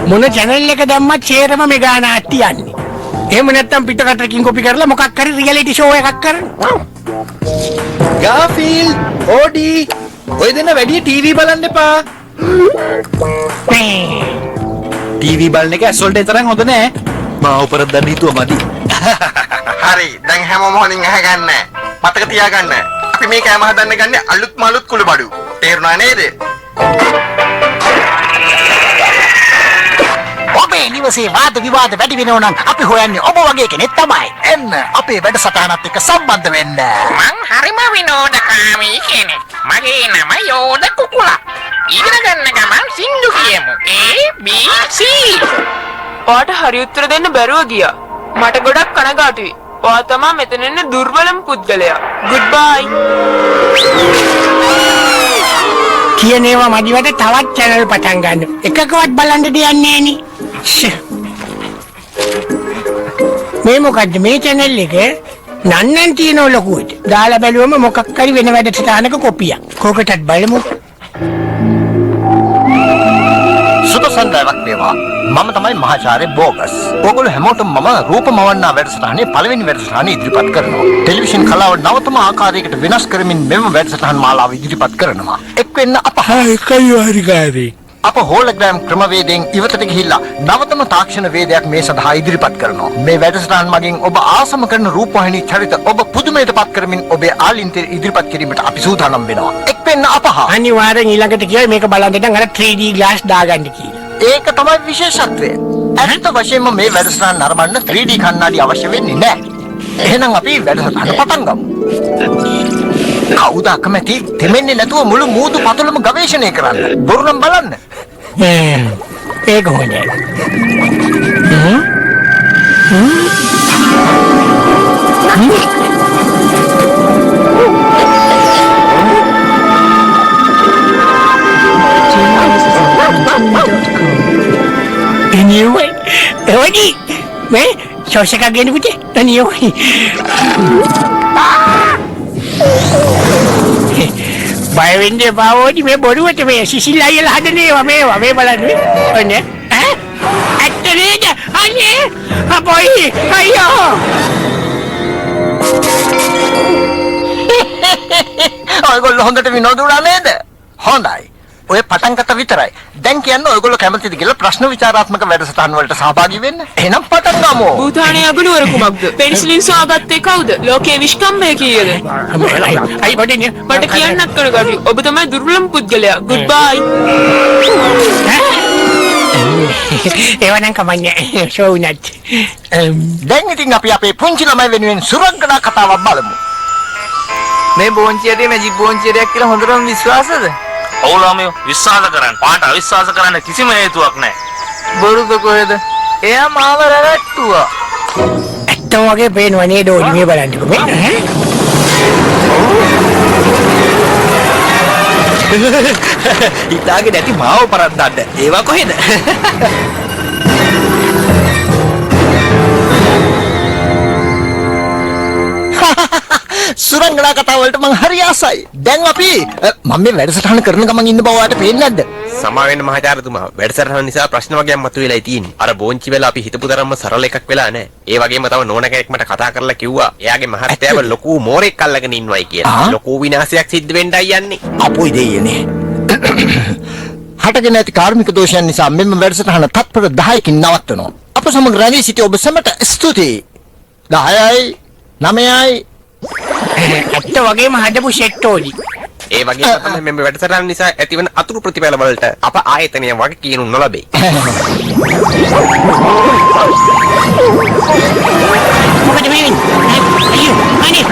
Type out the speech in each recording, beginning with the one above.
මොන channel එක දැම්මත් ෂේරම මෙගා නාට්‍ය යන්නේ. එහෙම නැත්තම් පිටකටකින් කොපි කරලා මොකක් හරි රියැලිටි ෂෝ එකක් කරන්න. ගාෆීල් ඕඩි ඔය දෙන්න වැඩි ටීවී බලන්න එපා. ටීවී බලන එක ඇස්වලට තරම් හොඳ නෑ. මා උපරත් දන්න හිතුවා මදි. හරි දැන් හැමෝම හොඳින් අහගන්න. මතක තියාගන්න. අපි මේ කෑම හදන්න ගන්නේ අලුත් කුළු බඩු. තේරුණා නේද? ඔබේ නිවසේ වාද විවාද වැඩි වෙනවා නම් අපි හොයන්නේ ඔබ වගේ කෙනෙක් තමයි. එන්න අපේ වැඩසටහනත් එක්ක සම්බන්ධ වෙන්න. මං හරිම විනෝදකාමී කෙනෙක්. මගේ නම යෝධ කුකුලා. ඉගෙන ගන්න ගමන් සින්දු කියමු. A B C. ඔයාට හරි උත්තර දෙන්න බැරුව ගියා. මට ගොඩක් කනගාටුයි. ඔයා තමයි මෙතන ඉන්න දුර්වලම පුද්ගලයා. ගුඩ් බයි. කියන ඒවා මදිවට තවත් channel පටන් ගන්න. එකකවත් බලන්න දෙන්නේ නෑනේ. මේ මොකද්ද මේ channel එක නන්නන් තියෙන ලොකුවට. දාලා බැලුවම මොකක් හරි වෙන වැඩසටහනක කොපියක්. කොකටත් බලමු. සුබ සන්දාවක් වේවා. මම තමයි මහාචාර්ය බෝගස්. ඔයගොල්ලෝ හැමෝටම මම රූපමවන්නා වැඩසටහනේ පළවෙනි වැඩසටහන ඉදිරිපත් කරනවා. ටෙලිවිෂන් කලාව නවතම ආකාරයකට වෙනස් කරමින් මෙම වැඩසටහන් මාලාව ඉදිරිපත් කරනවා. එක් වෙන්න අප කයිවාරිකාරී. අප හෝලෝග්‍රෑම් ක්‍රමවේදයෙන් ඉවතට ගිහිල්ලා නවතම තාක්ෂණ වේදයක් මේ සඳහා ඉදිරිපත් කරනවා. මේ වැඩසටහන් මගින් ඔබ ආසම කරන රූපවාහිනී චරිත ඔබ පුදුමයටපත් කරමින් ඔබේ ආලින්තය ඉදිරිපත් කිරීමට අපි සූදානම් වෙනවා. එක් වෙන්න අප අනිවාර්යෙන් ඊළඟට කියයි මේක බලන්න නම් අර 3D glass දාගන්න කියලා. ඒක තමයි විශේෂත්වය. ඇත්ත වශයෙන්ම මේ වැඩසටහන නරඹන්න 3D කණ්ණාඩි අවශ්‍ය වෙන්නේ නැහැ. එහෙනම් අපි වැඩසටහන පටන් ගමු. කවුද අකමැති දෙමෙන්නේ නැතුව මුළු මූදු පතුලම ගවේෂණය කරන්න. බොරු නම් බලන්න. ඒක හොඳයි. Anyway, Odi, me, sosok agak ni putih. Anyway, bayi ni bawa ni me bodoh tu me, sisi lain lah ada ni, me balan ni, mana? Ada ni je, ani, apa ini? Ayo. ඔයගොල්ලෝ හොඳට විනෝද වුණා නේද? හොඳයි. ඔය පටන් ගත්ත විතරයි. දැන් කියන්නේ ඔයගොල්ලෝ කැමතිද කියලා ප්‍රශ්න විචාරාත්මක වැඩසටහන් වලට සහභාගී වෙන්න? එහෙනම් පටන් ගමු. භූතානයේ අගනුවර කුමක්ද? පෙනිසිලින් සොයාගත්තේ කවුද? ලෝකයේ විශ්කම්භය කීයද? Ayo bodoh ni. මට කියන්නත් කනගාටුයි. ඔබ තමයි දුර්වලම පුද්ගලයා. ගුඩ් බයි. Ewan kamarnya, show nat. දැන් ඉතින් අපි අපේ පුංචි ළමයි වෙනුවෙන් සුරංගනා කතාවක් බලමු. මේ බෝංචියටේ මැජික් බෝංචියක් කියලා හොඳටම විශ්වාසද? ඔව් ළමයෝ විශ්වාස කරන්න. පාට අවිශ්වාස කරන්න කිසිම හේතුවක් නැහැ. බොරුද කොහෙද? එයා මාව රැවට්ටුවා. ඇත්තම වගේ පේනවා නේද ඕනි මේ බලන්නකෝ මේ. හිතාගෙන නැති මාව පරද්දන්න. ඒවා කොහෙද? සුරංගනා කතාව වලට මං හරි ආසයි. දැන් අපි මම මේ වැඩසටහන කරන ගමන් ඉන්න බව ඔයාලට පේන්නේ නැද්ද? සමා වෙන්න මහාචාර්යතුමා. වැඩසටහන නිසා ප්‍රශ්න වගේක් මතුවෙලා තියෙන්නේ. අර බෝංචි වෙලා අපි හිතපු තරම්ම සරල එකක් වෙලා නැහැ. ඒ වගේම තව නෝන කෙනෙක් මට කතා කරලා කිව්වා එයාගේ මහත්තයාව ලොකු මෝරෙක් අල්ලගෙන ඉන්නවයි කියලා. ලොකු විනාශයක් සිද්ධ වෙන්නයි යන්නේ. අපොයි දෙයනේ. හටගෙන ඇති කාර්මික දෝෂයන් නිසා මෙම වැඩසටහන තත්පර 10කින් නවත්වනවා. අප සමග රැඳී සිටි ඔබ සැමට ස්තුතියි. 10යි 9යි ඇත්ත වගේම හදපු සෙට් ඕනි. ඒ වගේම තමයි මේ වැඩසටහන නිසා ඇතිවන අතුරු ප්‍රතිඵල වලට අප ආයතනය වගේ කියනු නොලබේ. මොකද මේ වෙන්නේ? අයියෝ අනේ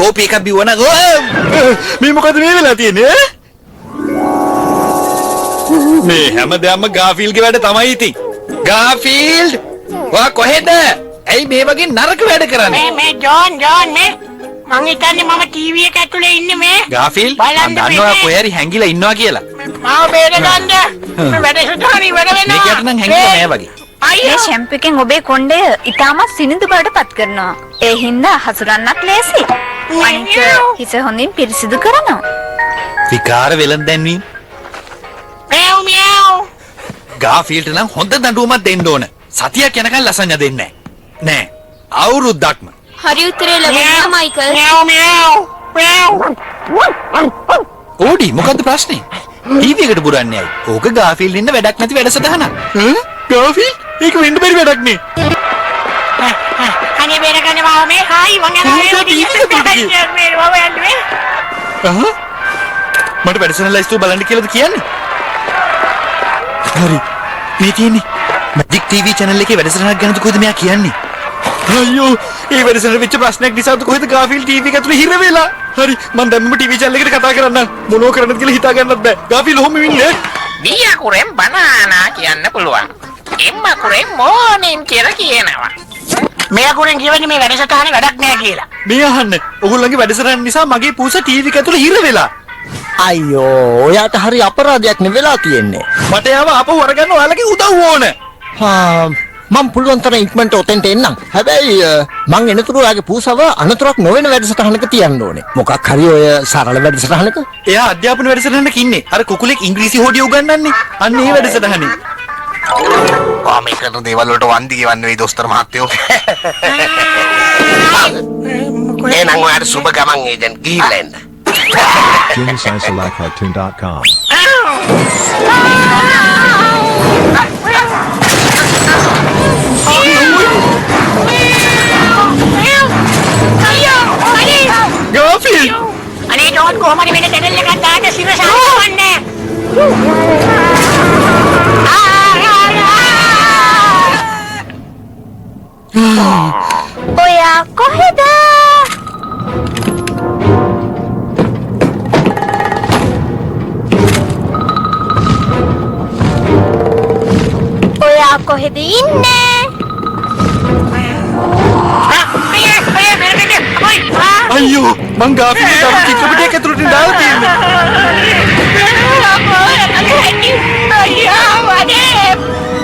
කෝපි එකක් බිව්වන මේ මොකද මේ වෙලා තියෙන්නේ? මේ හැමදාම ගාෆීල්ගේ වැඩ තමයි ඉතින්. ගාෆීල්ඩ් වා කොහෙද? ඇයි මේ වගේ නරක වැඩ කරන්නේ? මේ ජෝන් මේ මං හිතන්නේ මම ටීවී එක ඇතුලේ ඉන්නේ මේ. ගාෆීල්ඩ් බලන්න මම දන්නවා කොහේ හරි හැංගිලා ඉන්නවා කියලා. මාව බේරගන්න. මේ වැඩසටහන ඉවර වෙනවා. මේකට නම් හැංගිලා නෑ වගේ. මේ ෂැම්ප් එකෙන් ඔබේ කොණ්ඩය ඉතාමත් සිනිඳු බවට පත් කරනවා. ඒ හින්දා හසුරන්නත් ලේසි. අනික හිස හොඳින් පිරිසිදු කරනවා. විකාර වෙලන් දැන්වීම. මෙව් මෙව්. ගාෆීල්ට නම් හොඳ දඬුවමක් දෙන්න ඕන. සතියක් යනකම් ලසඤ්ඤා දෙන්නේ නෑ. අවුරුද්දක්ම. හරි උත්තරේ ලැබුණා මයිකල්. මෙව් මෙව්. මෙව්. ඕඩි මොකද්ද ප්‍රශ්නේ? ටීවී එකට පුරන්නේ ඇයි? ඕක ගාෆීල්ඩ් ඉන්න වැඩක් නැති වැඩසටහනක්. ගාෆීල්ඩ්? ඒක වෙන්න බැරි වැඩක් නේ. අනේ බේරගන්න මාව මේ හායි මං යනවා. මට වැඩසටහන ලයිස්තුව බලන්න කියලාද කියන්නේ? හරි. මේ තියෙන්නේ මැජික් ටීවී channel එකේ වැඩසටහනක් ගැනද කොහෙද මෙයා කියන්නේ? අයියෝ, ඒ වැඩසටහන වෙච්ච ප්‍රශ්නයක් නිසාද කොහෙද ගාෆීල්ඩ් ටීවී එක ඇතුලේ හිර වෙලා? හරි, මම දැන්ම ටීවී channel එකට කතා කරන්නම්. මොනව කරන්නද කියලා හිතා ගන්නත් බෑ. ගාෆීල්ඩ් ඔහොම ඉන්නේ. බී අකුරෙන් බනානා කියන්න පුළුවන්. එම් අකුරෙන් මෝනින් කියලා කියනවා. මේ අකුරෙන් කියවන්නේ මේ වැඩසටහනේ වැඩක් නෑ කියලා. මේ අහන්න. ඔයගොල්ලන්ගේ වැඩසටහන නිසා මගේ පූසා ටීවී එක ඇතුලේ හිර වෙලා. අයියෝ ඔයාට හරි අපරාධයක් නේ වෙලා තියෙන්නේ. මට යාව ආපහු අරගන්න ඔයාලගේ උදව් ඕන. මම පුළුවන් තරම් ඉක්මනට ඔතෙන්ට එන්නම්. හැබැයි මං එනතුරු ඔයාගේ පූසව අනතුරක් නොවන වැඩසටහනක තියන්න ඕනේ. මොකක් හරි ඔය සරල වැඩසටහනක. එයා අධ්‍යාපන වැඩසටහනක ඉන්නේ. අර කුකුලෙක් ඉංග්‍රීසි හොඩිය උගන්වන්නේ. අන්න ඒ වැඩසටහනේ. මේ කරන දේවල් වලට වන්දි ගෙවන්න වෙයි දොස්තර මහත්තයෝ. එහෙනම් ඔයාට සුබ ගමන් ඒජන්ට් ගිහිල්ලා එන්න. JimmyScienceLikeCartoon.com. ගාෆීල්ඩ්! අනේ ඩෝට් කොහමද වෙන channel එකක් දාන්න සිරසාර වන්නේ? ඔයා කොහෙද? ඔයා කොහෙද ඉන්නේ? අයියෝ, මං ගාෆීල්ඩ් තම චිත්‍රපටයක් ඇතුළට දාලා තියෙන්නේ.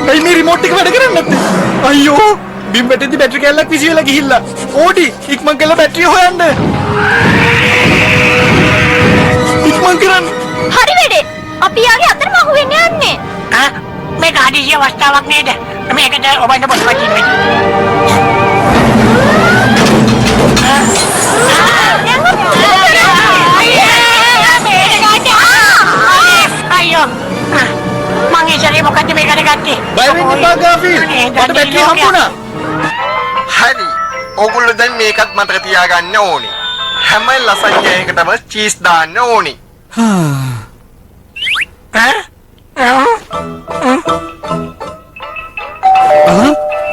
ඇයි මේ රිමෝට් එක වැඩ කරන්නේ නැත්තේ? අයියෝ, බිම් වැටෙද්දි බැටරි කැල්ලක් විසි වෙලා ගිහිල්ලා. ඕඩි, ඉක්මන් කරලා බැටරිය හොයන්න. ඉක්මන් කරන්න. හරි වැඩේ. අපි යාගේ අතරම අහු වෙන්න යන්නේ. මේක හදිසි අවස්ථාවක් නේද? මේකට ඔබන්න පොඩ්ඩක් ඉන්න. අයියෝ, මං ඉස්සරේ මොකද මේ කරගත්තේ? බය වෙන්න එපා ගාෆීල්ඩ්. මට බැටරිය හම්බුණා. හරි. ඕගොල්ලෝ දැන් මේකත් මතක තියාගන්න ඕනේ. හැම ලසඤ්ඤා එකටම චීස් දාන්න ඕනේ.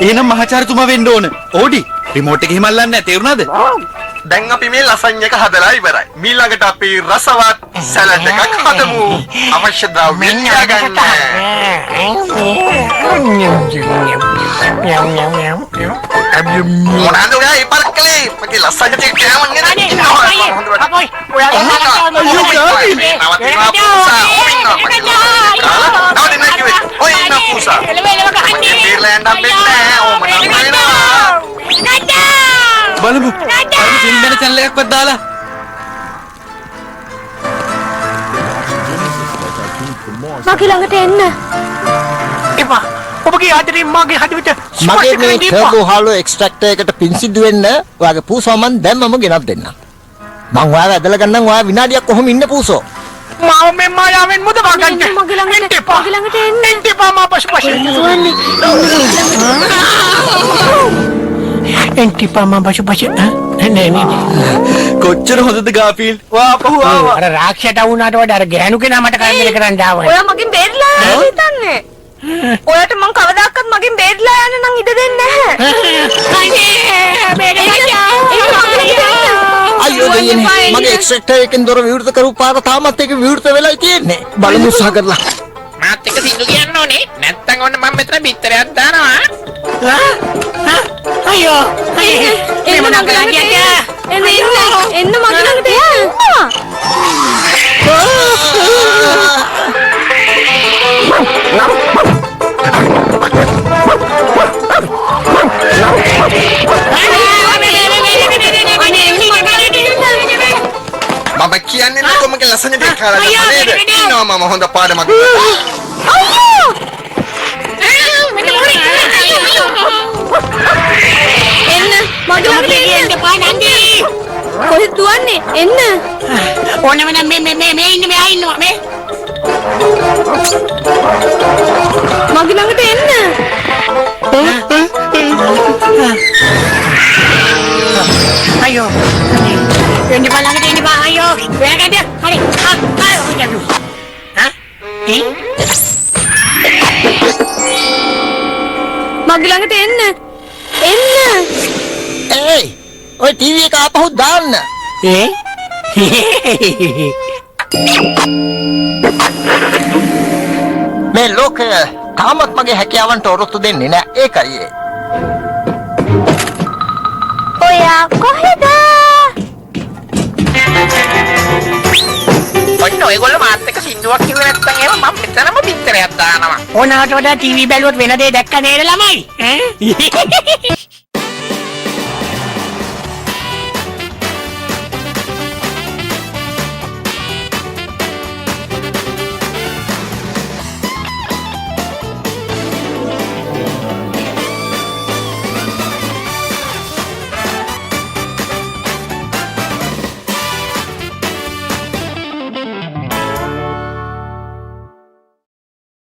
එහෙනම් මහාචාර්යතුමා වෙන්න ඕන. ඕඩි, රිමෝට් එක එහෙම අල්ලන්නේ නැහැ. තේරුණාද? දැන් අපි මේ ලසඤ්ඤ එක හදලා ඉවරයි. ඊළඟට අපි රසවත් සලාඩ් එකක් හදමු. අවශ්‍ය ද්‍රව්‍ය තියාගන්න. මොනවාද ඔයා ඒ පරක්කලේ? මගේ ලස්සන ටික කෑමන් නේද? බලමු. අර ෆිල්ම් වෙන channel එකක්වත් දාලා. මගේ ළඟට එන්න. එපා. ඔබගේ ආදරේ මගේ හදවත මගේ මේ ටර්බෝ හාලෝ එක්ස්ට්‍රැක්ටර් එකට පින්සිදු වෙන්න ඔයාගේ පූසව මන් දැම්මම ගෙනත් දෙන්නම්. මං ඔයාව ඇදලා ගන්නම්. ඔයා විනාඩියක් කොහොම ඉන්න පූසෝ? මාව මේ මායාවෙන් මුදවා ගන්න. මගේ ළඟට එන්න. එන්න එපා මා පස්පස්. එන්ටිපා මා පස්පස්. නේ. කොච්චර හොඳද ගාෆීල්ඩ්? වා අපහු ආවා. අර රාක්ෂයට වුණාට වඩා අර ගෑනු කෙනා මට කරදර කරන්න ආවා. ඔයා මගෙන් බේරිලා යන්න හිතන්නේ. ඔයාට මං කවදාකවත් මගෙන් බේරිලා යන්න නම් ඉඩ දෙන්නේ අයියෝ දෙයනේ මගේ එක්ස්ට්‍රැක්ටර් එකෙන් දොර විවෘත කරපු පාර තාමත් ඒක විවෘත වෙලායි තියෙන්නේ. බලමු උත්සාහ කරලා. මාත් එක සින්දු කියන්න ඕනේ. නැත්තම් ඔන්න මම මෙතන බිත්තරයක් දානවා. අයියෝ. මේ මොනවා කරන්නේ? එන්න මගේ ළඟට එන්න. මම කියන්නේ නැකො මගේ ලස්සන දෙයක් කාලා අයියෝ, නේද? නේද? ඉන්නවා මම හොඳ පාඩමක්. එන්න මගේ ළඟට එන්න. එන්න පානන්දී. කොහෙද දුවන්නේ? එන්න. ඕනම නම් මේ ඉන්න මෙහා ඉන්නවා මේ. මගේ ළඟට එන්න. අයියෝ. එන්න බලන්න එන්න බා අයියෝ. වෙනකද? හරි. මගේ ළඟට එන්න. එන්න. ඒයි ඔය ටීවී එක ආපහු දාන්න. මේ ලෝකය තාමත් මගේ හැකියාවන්ට ඔරොත්තු දෙන්නේ නැහැ. ඒකයි ඒ. ඔයා කොහෙද? ඔන්න ඔයගොල්ලෝ මාත් එක්ක සින්දුවක් කිව්වේ නැත්නම් එහෙම මම මෙතනම පිටරයක් දානවා. ඕනකට වඩා ටීවී බැලුවොත් වෙන දේ දැක්ක නේද ළමයි?